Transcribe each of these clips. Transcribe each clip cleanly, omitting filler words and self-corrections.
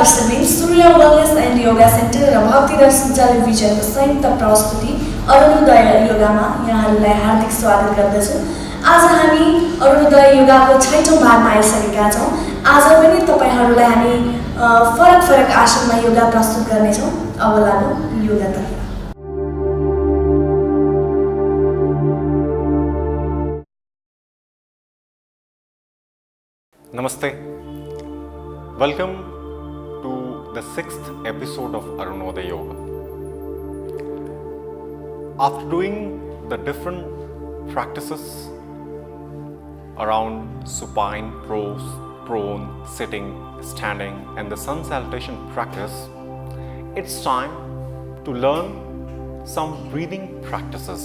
दर्शनले सूर्य wellness end yoga centre र भक्ति दर्शन टेलिभिजनको संयुक्त प्रस्तुति अरुणोदय योगामा यहाँहरूलाई हार्दिक स्वागत गर्दछु। आज हामी अरुणोदय योगाको 6औं भागमा आइसकेका छौँ। आज पनि तपाईहरुलाई हामी फरक फरक आसनमा योगा प्रस्तुत गर्नेछौँ। अब लागौँ योगातर्फ। Namaste. Welcome to the 6th episode of Arunodaya Yoga. After doing the different practices around supine, prone, sitting, standing and the sun salutation practice, it's time to learn some breathing practices.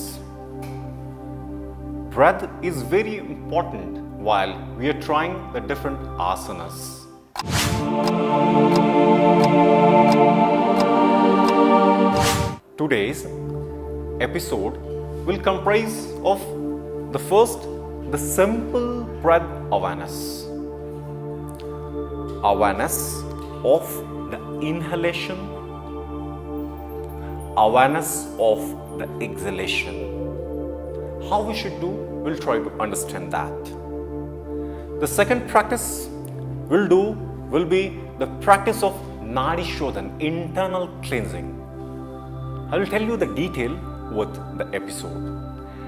Breath is very important while we are trying the different asanas. Today's episode will comprise of the simple breath awareness. Awareness of the inhalation, awareness of the exhalation. How we should do, we'll try to understand that. The second practice will be the practice of Nadi Shodhan, internal cleansing. I will tell you the detail with the episode.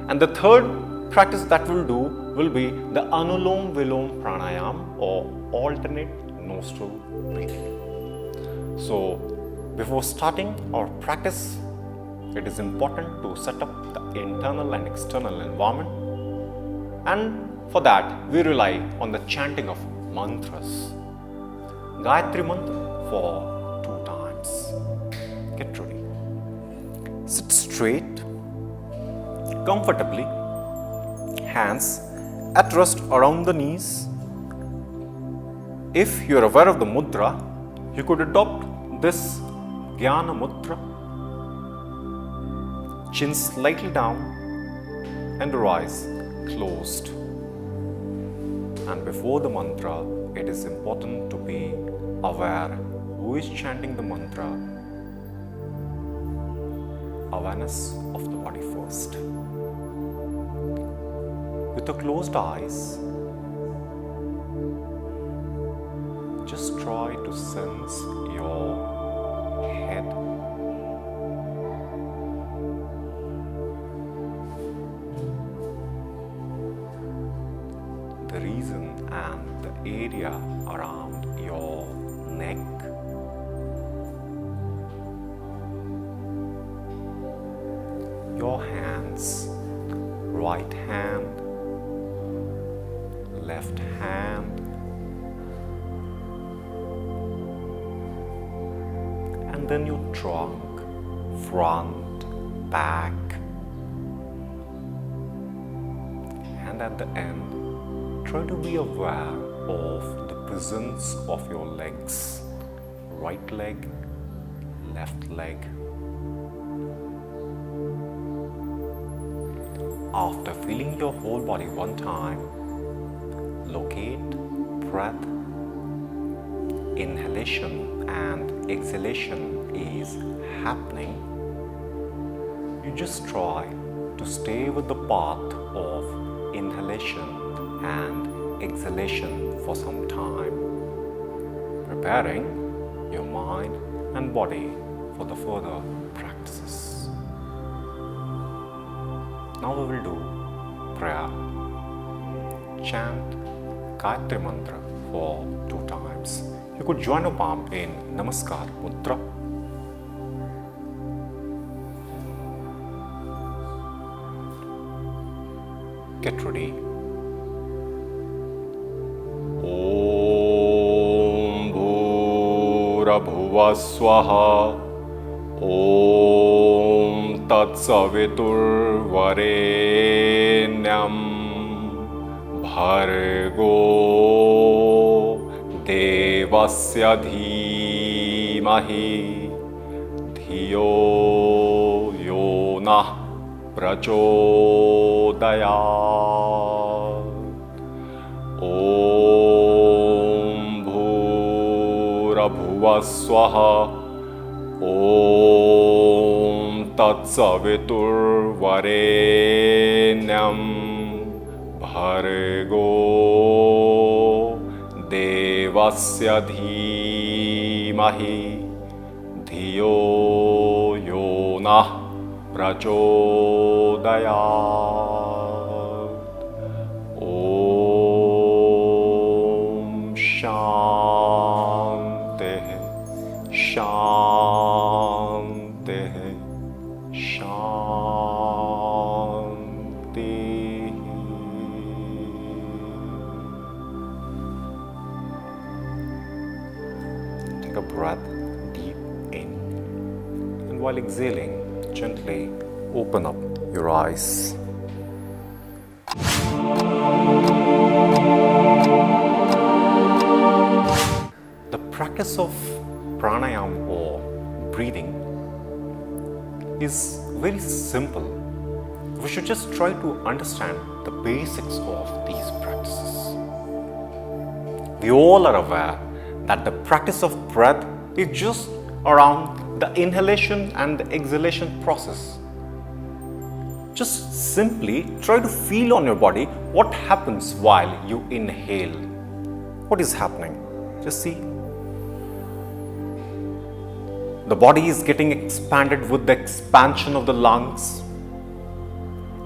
And the third practice that we'll do will be the Anulom Vilom Pranayama or alternate nostril breathing. So before starting our practice, it is important to set up the internal and external environment. And for that, we rely on the chanting of mantras. Gayatri mantra for 2 times. Get ready. Sit straight, comfortably, hands at rest around the knees. If you are aware of the mudra, you could adopt this Jnana mudra. Chin slightly down and your eyes closed. And before the mantra, it is important to be aware who is chanting the mantra. Awareness of the body first. With the closed eyes, just try to sense your head. The reason and the area around your neck, your hands, right hand, left hand, and then your trunk, front, back, and at the end, try to be aware of the presence of your legs, right leg, left leg. After feeling your whole body one time, locate breath. Inhalation and exhalation is happening. You just try to stay with the path of inhalation and exhalation for some time, preparing your mind and body for the further practices. Now we will do prayer. Chant Gayatri mantra for 2 times. You could join your palm in Namaskar Mudra. Get ready. भुवस्वः ॐ तत्सवितुर्वरेण्यं भर्गो देवस्य धीमहि धियो यो नः प्रचोदयात्। ॐ भूर्भुवः Bhurvaswaha Om Tat Saviturvarenyam Bhargo Devasya Dhimahi Dhiyo Yonah Prachodayat. Om Shanti Shanti Shanti. Take a breath deep in, and while exhaling, gently open up your eyes. The practice of pranayama or breathing is very simple. We should just try to understand the basics of these practices. We all are aware that the practice of breath is just around the inhalation and the exhalation process. Just simply try to feel on your body what happens while you inhale. What is happening? Just see. The body is getting expanded with the expansion of the lungs.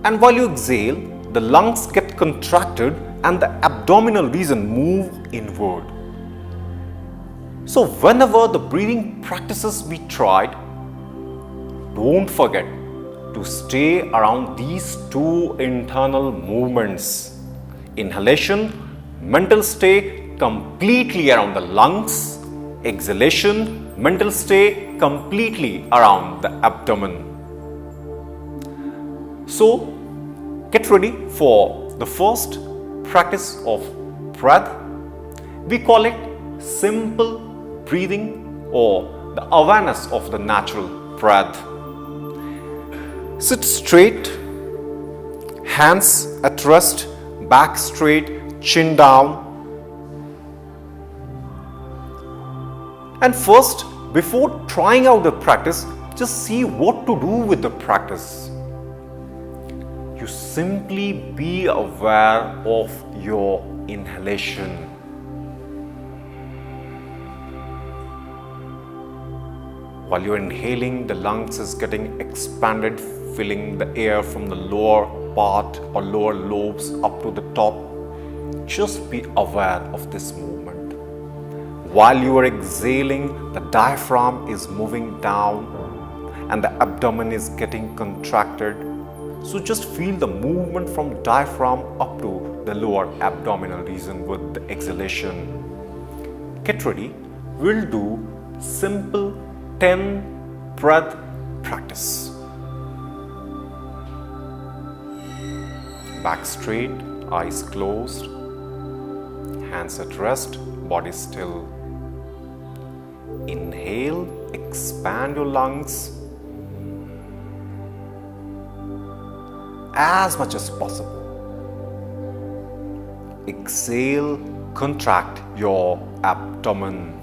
And while you exhale, the lungs get contracted and the abdominal region move inward. So whenever the breathing practices we tried, don't forget to stay around these two internal movements. Inhalation, mental stay completely around the lungs. Exhalation, mental stay completely around the abdomen. So get ready for the first practice of breath. We call it simple breathing or the awareness of the natural breath. Sit straight, hands at rest, back straight, chin down. And first, before trying out the practice, just see what to do with the practice. You simply be aware of your inhalation. While you're inhaling, the lungs is getting expanded, filling the air from the lower part or lower lobes up to the top. Just be aware of this movement. While you are exhaling, the diaphragm is moving down and the abdomen is getting contracted. So just feel the movement from diaphragm up to the lower abdominal region with the exhalation. Get ready. We'll do simple 10 breath practice. Back straight, eyes closed, hands at rest, body still. Inhale, expand your lungs as much as possible. Exhale, contract your abdomen.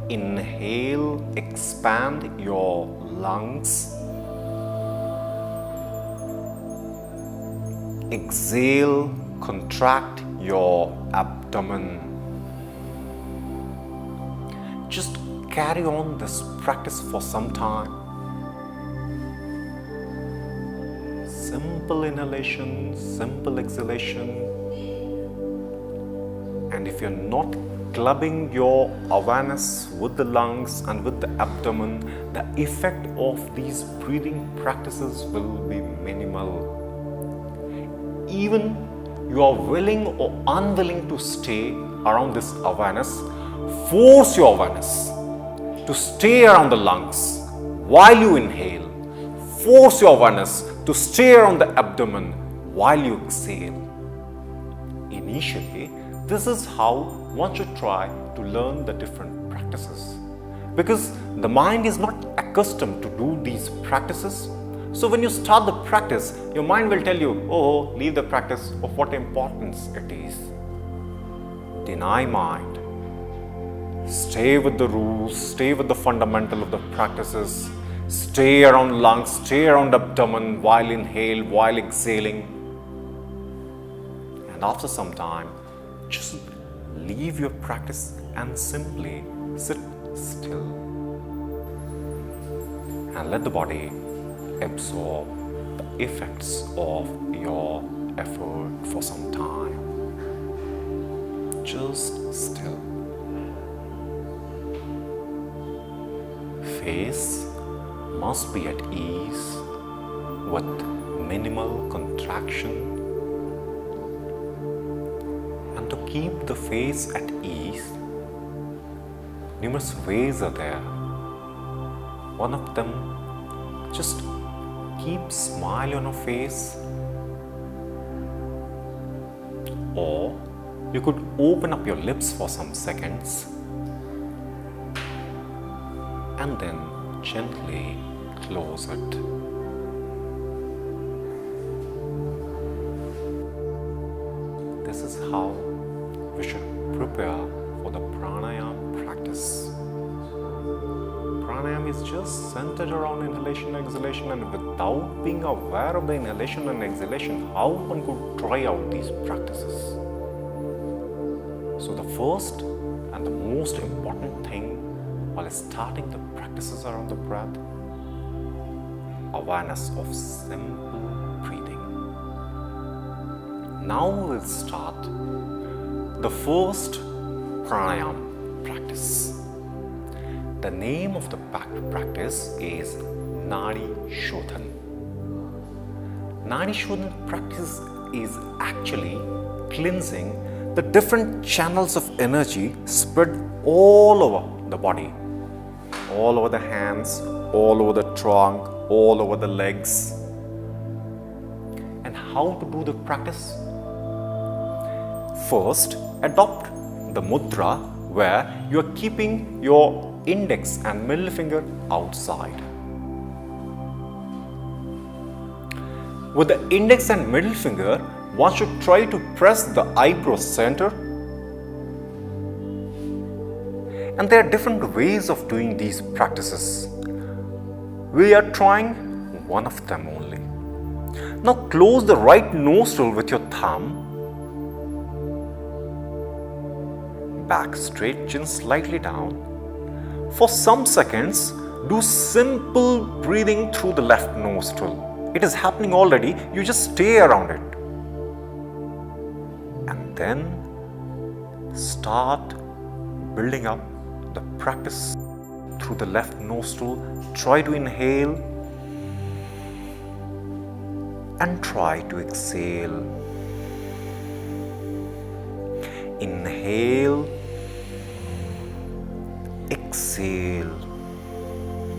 Inhale, expand your lungs. Exhale, contract your abdomen. Just carry on this practice for some time. Simple inhalation, simple exhalation. And if you're not clubbing your awareness with the lungs and with the abdomen, the effect of these breathing practices will be minimal. Even you are willing or unwilling to stay around this awareness, force your awareness to stay around the lungs while you inhale. Force your awareness to stay around the abdomen while you exhale. Initially, this is how one should try to learn the different practices, because the mind is not accustomed to do these practices. So when you start the practice, your mind will tell you, oh, leave the practice, of what importance it is. deny mind. Stay with the rules, stay with the fundamental of the practices, stay around lungs, stay around abdomen while inhale, while exhaling. And after some time, just leave your practice and simply sit still. And let the body absorb the effects of your effort for some time. Just still. Face must be at ease with minimal contraction. And to keep the face at ease, numerous ways are there. One of them, just keep smile on your face, or you could open up your lips for some seconds and then gently close it. This is how we should prepare for the pranayama practice. Pranayama is just centered around inhalation and exhalation, and without being aware of the inhalation and exhalation, how one could try out these practices. So the first and the most important thing while starting the practices around the breath, awareness of simple breathing. Now we'll start the first pranayama practice. The name of the practice is Nadi Shodhan. Nadi Shodhan practice is actually cleansing the different channels of energy spread all over the body, all over the hands, all over the trunk, all over the legs. And how to do the practice? First, adopt the mudra where you are keeping your index and middle finger outside. With the index and middle finger, one should try to press the eyebrow center. And there are different ways of doing these practices. We are trying one of them only. Now close the right nostril with your thumb. Back straight, chin slightly down. For some seconds, do simple breathing through the left nostril. It is happening already, you just stay around it. And then start building up the practice through the left nostril. Try to inhale and try to exhale. Inhale, exhale.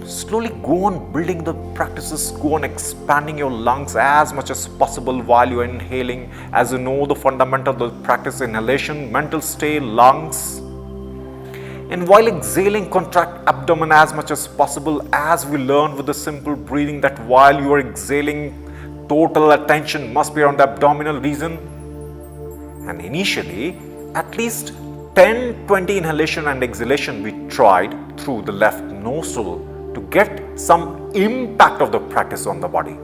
Slowly go on building the practices, go on expanding your lungs as much as possible while you are inhaling. As you know, the fundamental of the practice, inhalation, mental stay, lungs. And while exhaling, contract abdomen as much as possible, as we learned with the simple breathing that while you are exhaling, total attention must be around the abdominal region. And initially, at least 10-20 inhalation and exhalation we tried through the left nostril to get some impact of the practice on the body.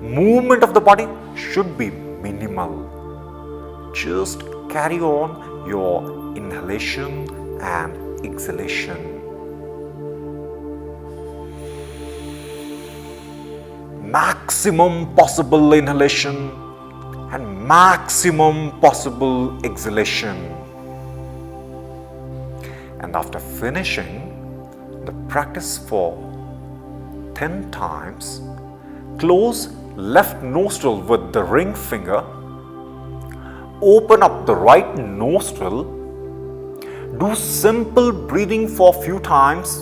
Movement of the body should be minimal. Just carry on your inhalation and exhalation. Maximum possible inhalation and maximum possible exhalation. And after finishing the practice for 10 times, close left nostril with the ring finger, open up the right nostril, do simple breathing for a few times,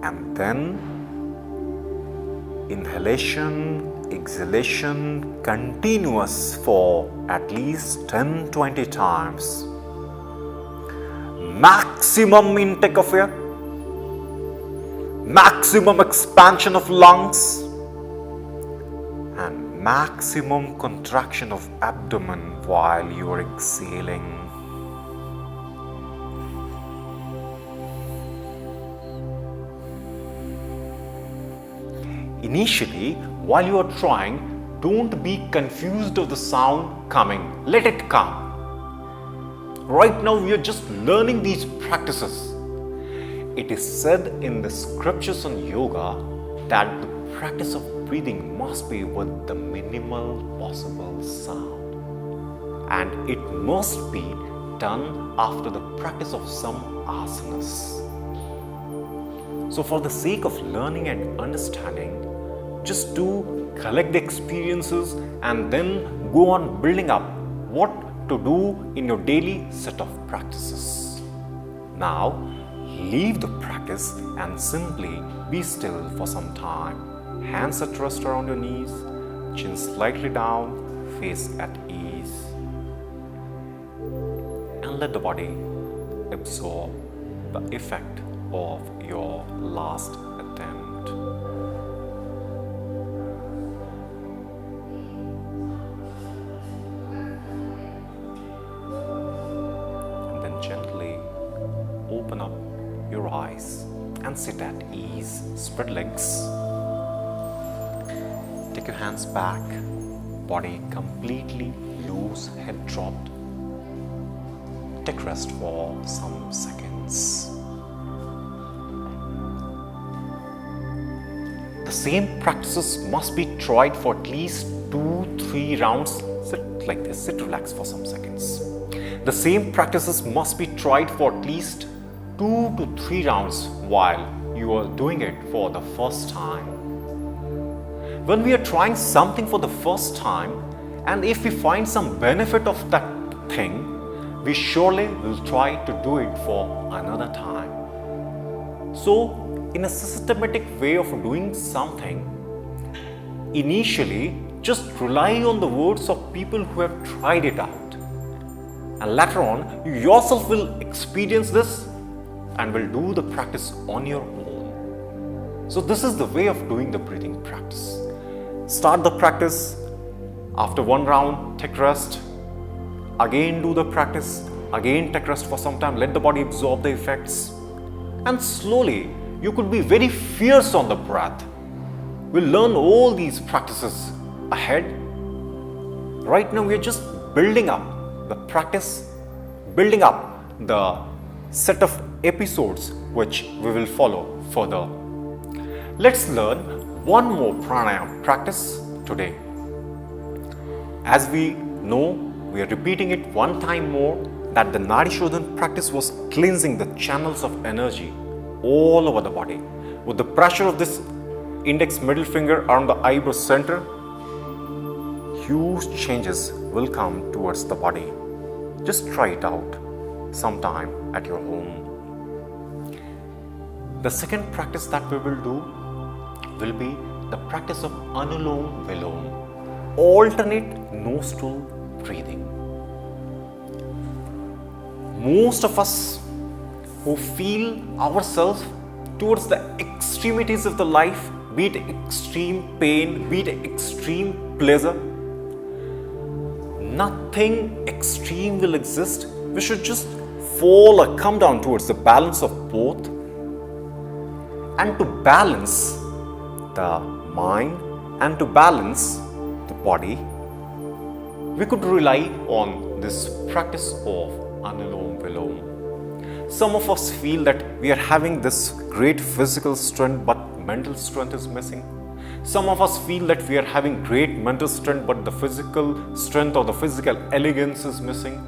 and then inhalation, exhalation continuous for at least 10-20 times. Maximum intake of air, maximum expansion of lungs, and maximum contraction of abdomen while you are exhaling. Initially, while you are trying, don't be confused of the sound coming. Let it come. Right now, we are just learning these practices. It is said in the scriptures on yoga that the practice of breathing must be with the minimal possible sound, and it must be done after the practice of some asanas. So, for the sake of learning and understanding, just do collect the experiences and then go on building up what to do in your daily set of practices. Now, leave the practice and simply be still for some time. Hands at rest around your knees, chin slightly down, face at ease. And let the body absorb the effect of your last attempt. And then gently open up your eyes and sit at ease. Spread legs. Take your hands back. Body completely loose, head dropped. Take rest for some seconds. The same practices must be tried for at least 2-3 rounds. Sit like this, sit relaxed for some seconds. The same practices must be tried for at least 2 to 3 rounds while you are doing it for the first time. When we are trying something for the first time, and if we find some benefit of that thing, we surely will try to do it for another time. So, in a systematic way of doing something, initially just rely on the words of people who have tried it out. And later on, you yourself will experience this and will do the practice on your own. So this is the way of doing the breathing practice. Start the practice. After 1 round, take rest. Again do the practice. Again take rest for some time. Let the body absorb the effects. And slowly, you could be very fierce on the breath. We'll learn all these practices ahead. Right now, we are just building up the practice, building up the set of episodes which we will follow further. Let's learn one more pranayama practice today. As we know, we are repeating it one time more, that the Nadi Shodhan practice was cleansing the channels of energy all over the body. With the pressure of this index middle finger around the eyebrow center, huge changes will come towards the body. Just try it out sometime at your home. The second practice that we will do will be the practice of Anulom Vilom, alternate nostril breathing. Most of us who feel ourselves towards the extremities of the life, be it extreme pain, be it extreme pleasure, nothing extreme will exist. We should just fall or come down towards the balance of both. And to balance the mind and to balance the body, we could rely on this practice of Anulom Vilom. Some of us feel that we are having this great physical strength but mental strength is missing. Some of us feel that we are having great mental strength but the physical strength or the physical elegance is missing.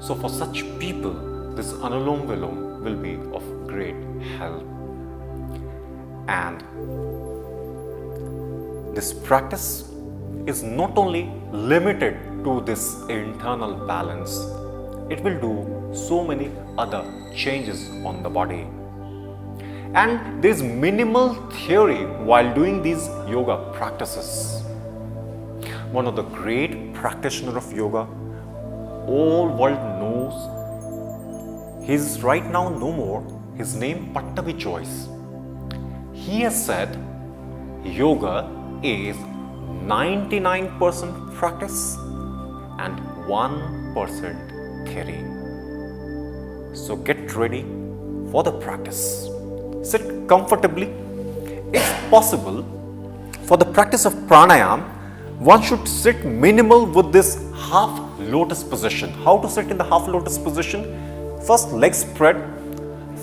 So for such people, this Anulom Vilom will be of great help. And this practice is not only limited to this internal balance, it will do so many other changes on the body. And there is minimal theory while doing these yoga practices. One of the great practitioners of yoga, all world knows, he is right now no more, his name Pattabi Joyce. He has said yoga is 99% practice and 1% theory. So get ready for the practice. Sit comfortably. If possible, for the practice of pranayama, one should sit minimal with this half lotus position. How to sit in the half lotus position? First, leg spread,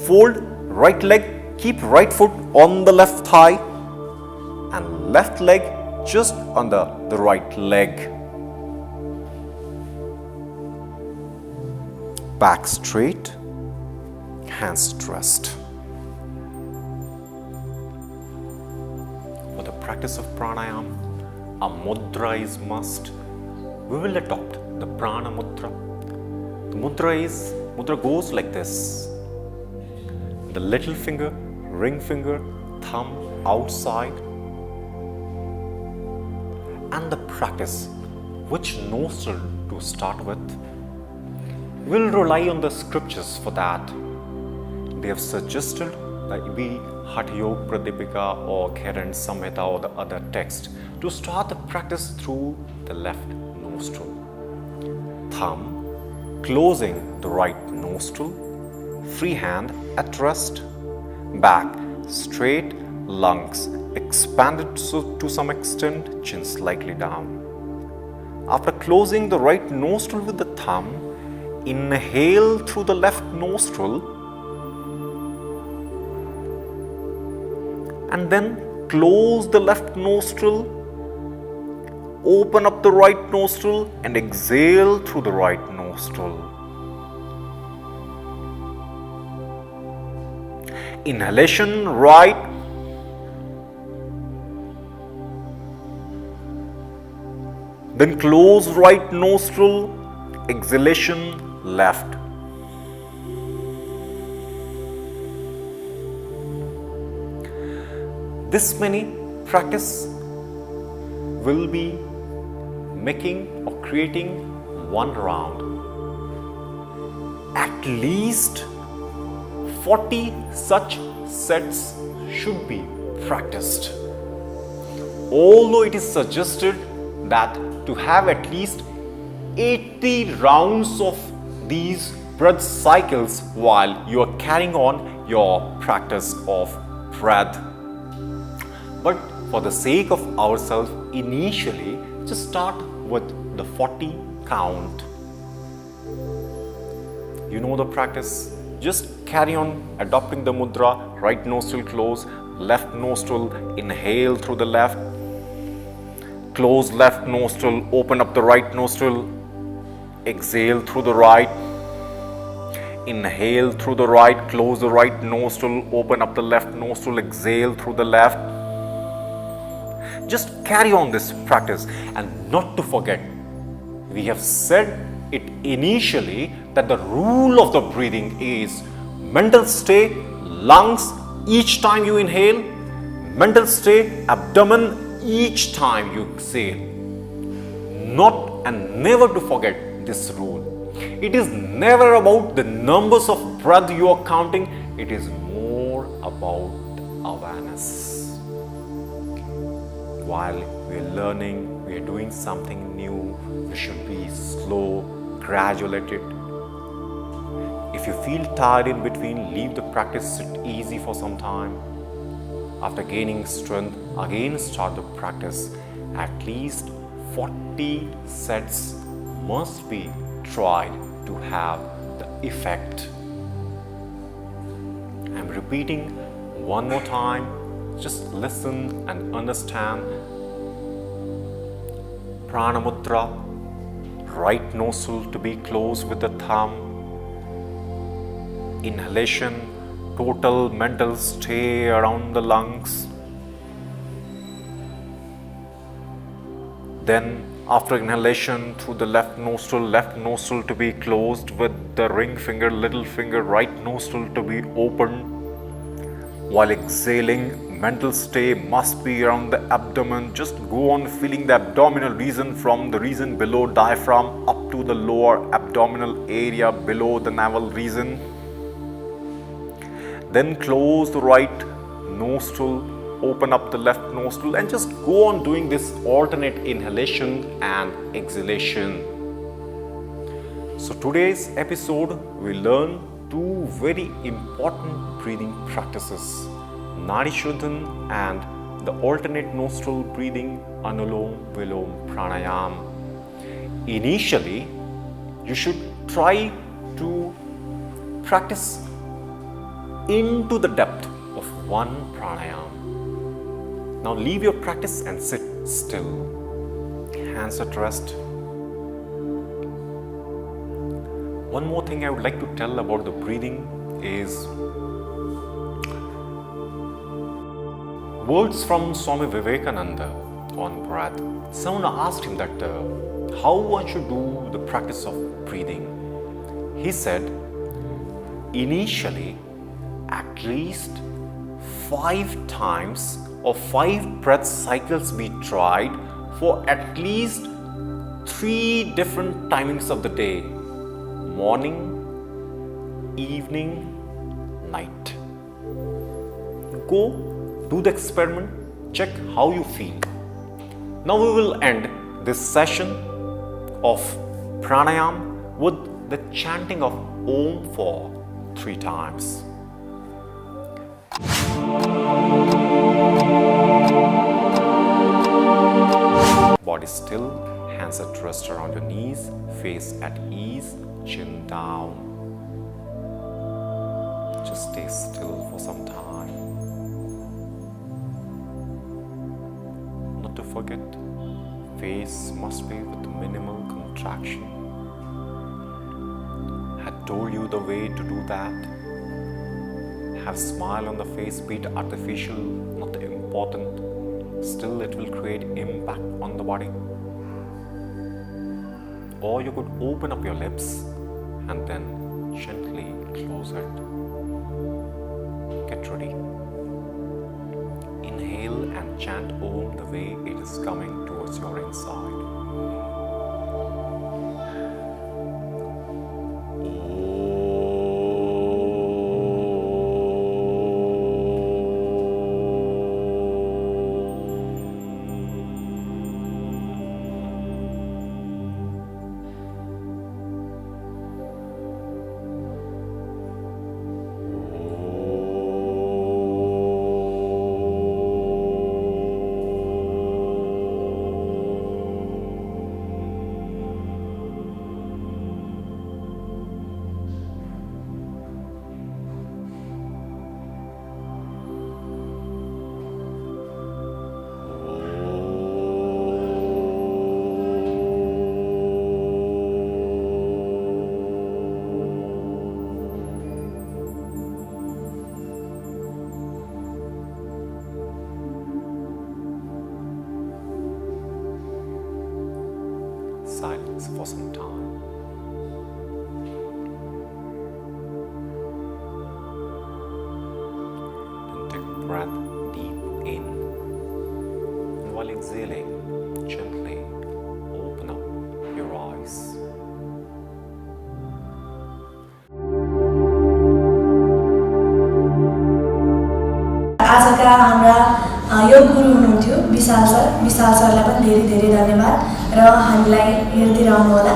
fold right leg, keep right foot on the left thigh and left leg just on the right leg. Back straight, hands at rest. For the practice of pranayama, a mudra is must. We will adopt the prana mudra. The mudra goes like this. The little finger, ring finger, thumb outside. And the practice, which nostril to start with. We'll rely on the scriptures for that. They have suggested that be Hatha Yoga Pradipika or Gheran Samhita or the other text to start the practice through the left nostril. Thumb closing the right nostril, free hand at rest, back straight, lungs expanded to some extent, chin slightly down. After closing the right nostril with the thumb, inhale through the left nostril and then close the left nostril, open up the right nostril and exhale through the right nostril. Inhalation right, then close right nostril, exhalation left. This many practice will be making or creating one round. At least 40 such sets should be practiced. Although it is suggested that to have at least 80 rounds of these breath cycles while you are carrying on your practice of breath. But for the sake of ourselves, initially just start with the 40 count. You know the practice. Just carry on adopting the mudra, right nostril close, left nostril inhale through the left, close left nostril, open up the right nostril, exhale through the right, inhale through the right, close the right nostril, open up the left nostril, exhale through the left. Just carry on this practice, and not to forget, we have said it initially that the rule of the breathing is mental stay, lungs each time you inhale, mental stay, abdomen each time you exhale. Not and never to forget this rule. It is never about the numbers of breath you are counting, it is more about awareness. While we are learning, we are doing something new, we should be slow, gradual at it. If you feel tired in between, leave the practice, sit easy for some time. After gaining strength, again start the practice. At least 40 sets must be tried to have the effect. I am repeating one more time. Just listen and understand. Prana mudra, right nostril to be closed with the thumb. Inhalation, total mental stay around the lungs. Then after inhalation through the left nostril to be closed with the ring finger, little finger, right nostril to be opened. While exhaling, mental stay must be around the abdomen. Just go on feeling the abdominal region from the region below diaphragm up to the lower abdominal area below the navel region. Then close the right nostril open up the left nostril and just go on doing this alternate inhalation and exhalation. So today's episode we learn two very important breathing practices, Nadi Shodhan and the alternate nostril breathing Anulom Vilom Pranayama. Initially, you should try to practice into the depth of one pranayama. Now leave your practice and sit still. Hands at rest. One more thing I would like to tell about the breathing is words from Swami Vivekananda on breath. Someone asked him that how one should do the practice of breathing. He said, initially, at least 5 times or 5 breath cycles be tried for at least 3 different timings of the day: morning, evening, night. Go do the experiment, check how you feel. Now we will end this session of pranayama with the chanting of Om for 3 times. Body still, hands at rest around your knees, face at ease, chin down. Just stay still for some time. Not to forget, face must be with minimal contraction. I told you the way to do that. Have smile on the face, be it artificial, not important. Still it will create impact on the body. Or you could open up your lips and then gently close it. Get ready. Inhale and chant Om the way it is coming towards your inside. Silence for some time. Then take a breath deep in. And while exhaling, gently open up your eyes. आजका हाम्रा योग गुरु हुनुहुन्थ्यो विशाल सरलाई पनि धेरै धेरै धन्यवाद र हामीलाई हेर्दै रहनुहोला।